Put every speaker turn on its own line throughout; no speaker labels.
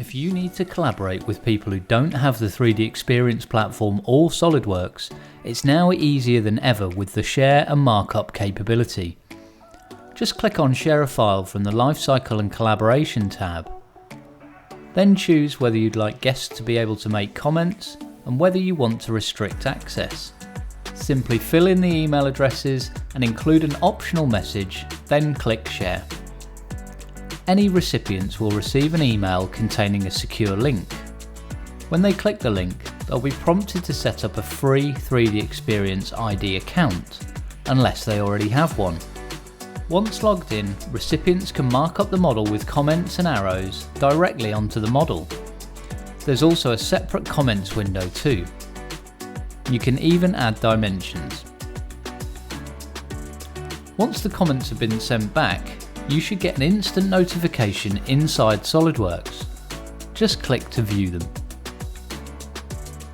If you need to collaborate with people who don't have the 3D Experience platform or SOLIDWORKS, it's now easier than ever with the Share and Markup capability. Just click on Share a File from the Lifecycle and Collaboration tab. Then choose whether you'd like guests to be able to make comments and whether you want to restrict access. Simply fill in the email addresses and include an optional message, then click Share. Any recipients will receive an email containing a secure link. When they click the link, they'll be prompted to set up a free 3D Experience ID account, unless they already have one. Once logged in, recipients can mark up the model with comments and arrows directly onto the model. There's also a separate comments window too. You can even add dimensions. Once the comments have been sent back, you should get an instant notification inside SOLIDWORKS. Just click to view them.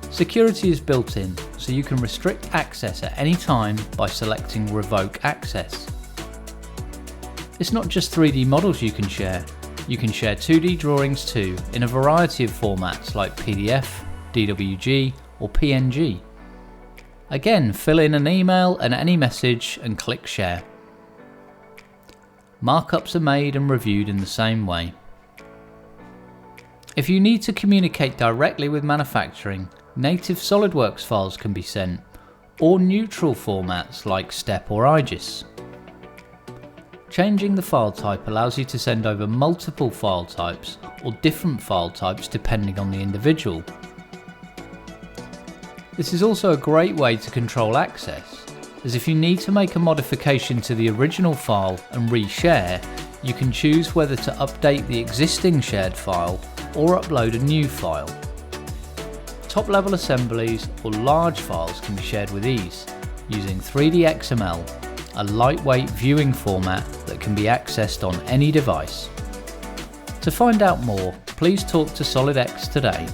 Security is built in, so you can restrict access at any time by selecting Revoke Access. It's not just 3D models you can share 2D drawings too, in a variety of formats like PDF, DWG or PNG. Again, fill in an email and any message and click Share. Markups are made and reviewed in the same way. If you need to communicate directly with manufacturing, native SOLIDWORKS files can be sent, or neutral formats like STEP or IGES. Changing the file type allows you to send over multiple file types or different file types depending on the individual. This is also a great way to control access, as if you need to make a modification to the original file and reshare, you can choose whether to update the existing shared file or upload a new file. Top-level assemblies or large files can be shared with ease, using 3D XML, a lightweight viewing format that can be accessed on any device. To find out more, please talk to SolidX today.